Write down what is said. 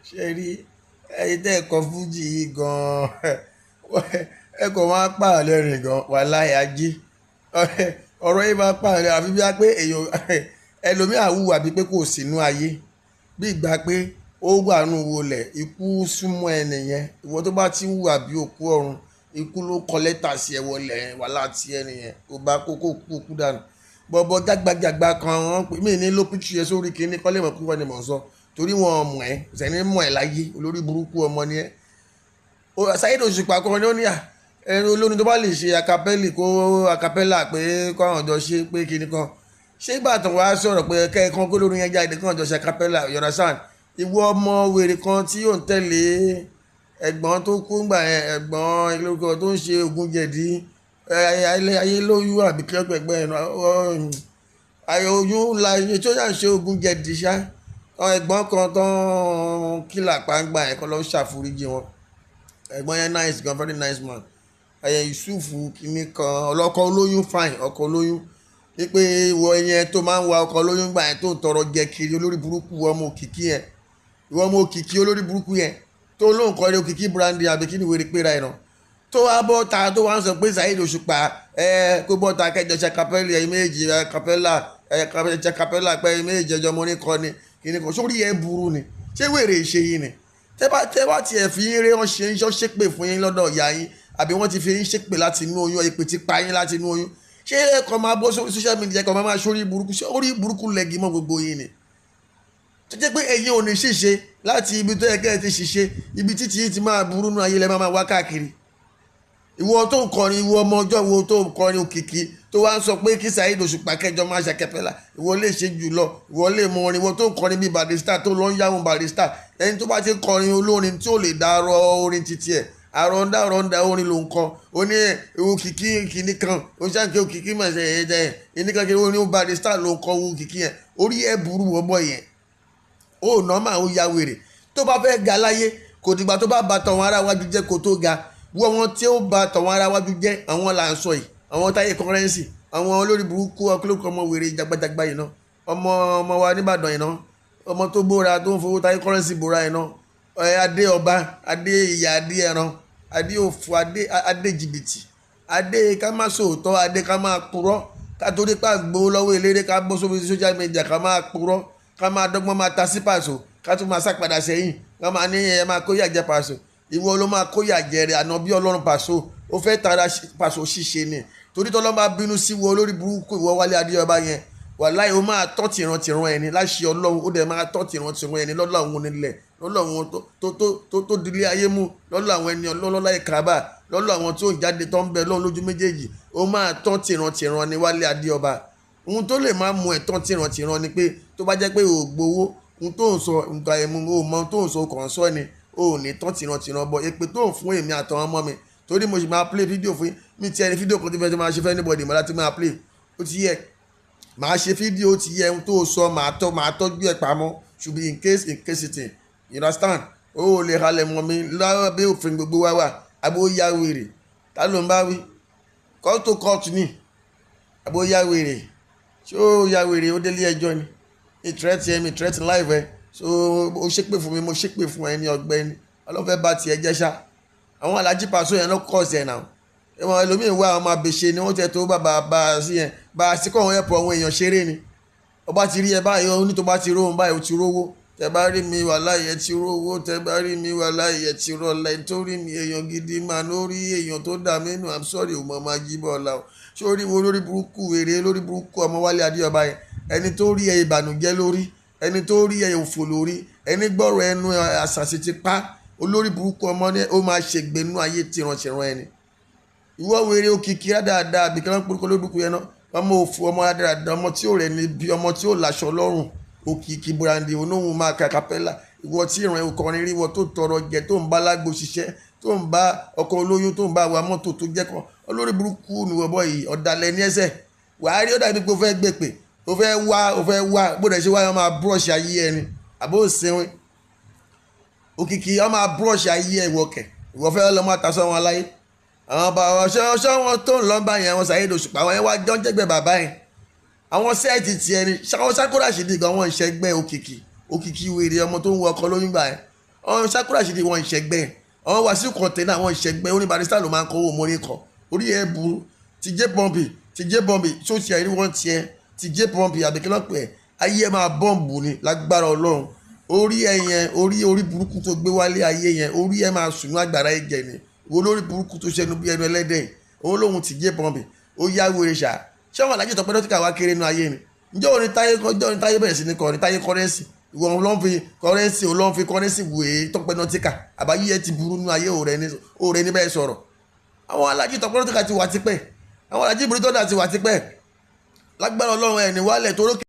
ṣe rí ẹyin tẹ́ ẹ̀kọ́ fújì yìí gan-an ẹ̀kọ́ máa ń pààyàn lẹ́rìn gan wàláhì ajé ọ̀rọ̀ yìí máa ń pààyàn lẹ́rìn àfi bí wá pé èèyàn ẹlòmíà hùwà bíi pé kò sínú ayé bí ìgbà pé ó wà nù wọlẹ̀ ikú súnmọ́ ẹ nìyẹn ìwọ tó bá ti hùwà bí òkú ọ̀run ikú ló kọ lẹ́tà sí ẹ wọlé wàhálà tí ẹ nìyẹn kò bá kókó kú dànù bọ́bọ́ jágbajàgba kan wọ́n pè mí ní ló píkì ẹ sórí kínní kọ́lé mọ̀ kúrò ni mò ń sọ torí wọn mọ̀ ẹ́ sẹ́ni mọ̀ ẹ́ láyé olórí burúkú ọmọ ni ẹ́ Saheed Òṣùpá kan ní ó ní ẹni olórin tó bá lè ṣe akapẹ́lì kó akapẹ́là pé kó àwọn ọ̀dọ́ ṣe pé kíní kan ṣé ìgbà tó wá sọ̀rọ̀ pé kẹ́ẹ̀kan kó lórin yẹn jáde kó àwọn ọ̀dọ́ ṣe akapẹ́là you understand ìwọ ọmọ wèrè kan tí yóò ń tẹ̀lé ẹ̀gbọ́n tó kú ńgbà yẹn ẹ̀gbọ́n ìlórúkọ tó ń ṣe ogun jẹ̀dí ayé lóyún àbí kí ọgbẹ̀gbẹ́ ayé oyún la iye tó yà ń ṣe ogun jẹ̀dí ṣá ẹ̀gbọ́n kan tó ń kìlà pàǹgbà yẹn kan ló ń ṣàforíjì wọn ẹ̀gbọ́n yẹn nice gan very nice man ayé Yusuf kìíní kan ọlọ́kọ olóyún fine ọkọ olóyún wípé ìwọ yẹn tó máa ń wa ọkọ olóyún gbà yẹn tó ń tọrọ jẹ kiri olórí burúkú ọmọ òkìkí yẹn ìwọ ọmọ òkìkí olórí burúkú yẹn tó lóun kọ́ ẹ òkìkí brandy àbí kí ni wèrè péra ẹ̀ náà tó wá bọ́ ta tó wá ń sọ pé Saheed Òṣùpá kó bọ́ ta kẹjọ ṣe kapẹ́lì ẹ̀yìn méjì kapẹ́là ṣe kapẹ́là pé ẹ̀yìn méjì ẹjọ́ mo ní kọ́ ni kí ni kan sórí ẹ̀ burú ni ṣé wèrè ṣe yìí ni tẹ́ bá tiẹ̀ fi yín rí wọn ṣe ń ṣépè fún yín lọ́dọ̀ ìyá yín àbí wọ́n ti fi yín ṣépè láti inú oyún ìpè ti pa yín láti inú oyún ṣé ẹ̀kọ́ máa bọ́ sórí social media ẹ̀kọ́ máa sórí burúkú ṣé orí burúkú lẹ́gì mọ́ gbogbo yín ni tó jẹ́ pé ẹ̀yin ò ní ṣìṣe láti ibi tó yẹ kẹ́ ẹ ti ṣìṣe ibi títí yìí ti máa burú nù ayé lẹ́ máa wá káàkiri ìwọ tó ń kọrin ìwọ ọmọ ọjọ́ wo tó ń kọrin òkìkí tó wá ń sọ pé kí Saheed Òṣùpá kẹjọ máa ṣàkẹpẹlà ìwọ lè ṣe jù lọ ìwọ lè mọ orin ìwọ tó ń kọrin bíi Barrister tó lọ ń yáwọn Barrister ẹni tó bá ti kọrin olórin tí ò lè dárọ orin títí ẹ̀ àrọ̀ǹdà orin ló ń kọ ó ní òkìkí kìíní kan ó ṣàǹkì òkìkí mà ṣe ẹ̀ẹ́dẹ́ ìníkan kí orin Barrister ló ń kọ òkìkí yẹn orí ẹ̀ burú ọmọ yẹn ó nọ́mà ó ya wèrè tó bá fẹ́ ga láyé kò dìgbà tó bá ba tọ̀wọ́n ara wájú jẹ́ kó tó ga wọ́n wọn tí ó ba tọ̀wọ́n ara wájú jẹ́ àwọn là ń sọ yìí àwọn Táyé Currency àwọn olórí burúkú ọkọlọ́kọ ọmọ wèrè jagbajagba yìí náà ọmọ wa nìbàdàn yìí náà ọmọ tó bóra tó ń fowó Táyé Currency bóra yìí náà adé ọba adé ìyá adé ẹran adé òfò adé jìbìtì adé ká má sòótọ́ adé ká má purọ́ ká torí pa gbowó lọ́wọ́ eléré ká bọ́ sórí social media ká má purọ́ ká máa dọ́gbọ́n máa ta sí Paso ká tún máa sápadà sẹ́yìn ká máa ní ẹ máa kóyà jẹ Paso ìwọ ló máa kóyà jẹ rẹ àná bí Ọlọ́run Paso ó fẹ́ tara Paso ṣíṣe ni torí tọ́lọ́ máa bínú sí wo lórí burúkú ìwọ Wálé Adéọba yẹn wàláhì ó máa tọ́ tìrantìran ẹni láṣẹ Ọlọ́run ó dẹ̀ máa tọ́ tìrantìran ẹni lọ́lọ́ àwọn onílẹ̀ lọ́lọ́ àwọn tó dilé ayé mú lọ́lọ́ àwọn ẹni ọlọ́lá ìkàbà lọ́lọ́ àwọn tó ń jáde tó ń bẹ lọ́run lójú méjèèjì ó máa tọ́ tìrantìran ni Wálé Adéọba ohun tó lè máa mú ẹ̀tàn tìrantìran ni pé tó bá jẹ́ pé o gbowó ohun tó ń sọ nǹkan ẹ̀mú o mọ tó ń sọ kàn sọ ni o ò ní tán tìrantìran bọ̀ èpè tó ń fún èmi àtàwọn ọmọ mi torí mo sì máa play fídíò fún yín mi ti ẹni fídíò kan tó fẹ́ tó máa ṣe fẹ́ anybody mọ́ láti máa play ó ti yẹ máa ṣe fídíò ó ti yẹ ohun tó sọ máa tọ́jú ẹ̀ pamọ́ should be in case it you understand o ò lè halẹ̀ mọ́ mi lábẹ́ òfin gbogbo wa wà abó yá wèrè ta ló ń bá wí court to court ni abó yá wèrè ṣé ó ya wèrè ó délé ẹjọ́ ni ìtírẹ́tì láìpẹ́ so ó ṣépè fún mi mo ṣépè fún ẹni ọ̀gbẹ́ni ọlọ́fẹ́ bá tiẹ̀ jẹ́ ṣá àwọn Alhaji Paso yẹn ló kọ́ ọ̀sẹ̀ náà ẹ̀wọ̀n ẹlòmíín wá àwọn abèṣe ni wọ́n tẹ̀ tó bàbá bá a sí yẹn bá a sí kọ́ àwọn ẹ̀pọ̀ àwọn èèyàn ṣeré ni ọba ti rí ẹ báyìí ó ní tó bá ti róhun báyìí ó ti rówó tẹ bá rí mi wàláhì ẹ ti rówó tẹ bá rí mi wàláhì ẹ ti rọlẹ̀ nítorí mi èèyàn gidi máa lórí èèyàn tó dà mí nù I'm sorry ò mọ̀ máa jí bọ̀ ọ̀la o sórí wo lórí burúkú wèrè lórí burúkú ọmọ Wálé Adéọba yẹn ẹni tó rí ẹ ìbànújẹ́ lórí ẹni tó rí ẹ òfò lórí ẹni gbọ́rọ̀ ẹnu àṣàṣì ti pa olórí burúkú ọmọ ní ó máa ṣègbénú ayé tìrantìran ẹni ìwọ wèrè òkìkí dáadáa àbíkẹ́ wọn pórúkọ lódùkú yẹn náà ọmọ òfò ọmọ dáadáa ọmọ tí ò rẹ̀ ní bí ọmọ tí ò láṣọ lọ́rùn òkìkí brandy onóhùn máa ka capella ìwọ tí ìran ọkọrin rí ìwọ tó tọrọ jẹ tó ń bá lágbo ṣiṣẹ́ tó ń bá ọkọ olóyún tó ń bá wa mọ́tò tó jẹ́ kan olórí burúkú nìwọ bọ́ yìí ọ̀dàlẹ̀ ní ẹsẹ̀ wàá rí ó dàbí pé ó fẹ́ gbèpè ó fẹ́ wá bóde ṣe wáyé ọmọ brush ayé ẹni àbó òsínwín òkìkí ọmọ brush ayé ẹ ìwọkẹ̀ ìwọ fẹ́ lọ́mọ àtàṣọ wọn aláyé àwọn bàbá ọṣọ wọn tó ń lọ́ba yẹn wọn Saheed Òṣùpá àwọn yẹn wá jọ ń jẹ́gbẹ́ bàbá yẹn àwọn sẹ́ẹ̀tì tiẹ̀ ni ṣàwọn sákúrà ṣì dìgbà wọn ìṣẹ́gbẹ́ òkìkí wèrè ọmọ tó ń wọ ọkọ lóyún gbà yẹn àwọn Sakura Rashidi wọn ìṣẹ́gbẹ́ àwọn Wasiu Container wọn ìṣẹ́gbẹ́ oní Barrister ló máa ń kọ́wọ́ mórí kọ orí ẹ̀ burú TJ Pumpy tó ti ẹ̀rí wọn tiẹ̀ TJ Pumpy àbíkílọ́pẹ̀ ayé ẹ̀ máa bọ́ǹbù ni lágbára Ọlọ́run orí ẹ̀ yẹn orí burúkú tó gbé wálé ayé yẹn orí ẹ̀ máa sùn ní àgbàrá ẹ̀jẹ̀ ni wo lórí burúkú tó ṣẹnu bí ẹnu ẹlẹ́dẹ̀ òun lóhun TJ Pumpy ó yá wèrè ṣá ṣé wọn Alhaji Tọ́pẹ́ Dọ́tíkà wá kéré nínú ayé ni ǹjẹ́ òní táyé bẹ̀rẹ̀ sí ní kọ́ ní táyé kọ́rẹ́nsì ìwọ ló ń fi kọ́rẹ́nsì wèé Tọ́pẹ́ Dọ́tíkà àbáyé ẹ ti burú nínú ayé òòrẹ́ ní bẹ́ẹ̀ sọ̀rọ̀ àwọn Alhaji Tọ́pẹ́ Dọ́tíkà ti wà tipẹ́ àwọn Alhaji Ibrahim Thunder ti wà tipẹ́ lágbára Ọlọ́run ẹ̀ ní wálẹ̀ tó lókè.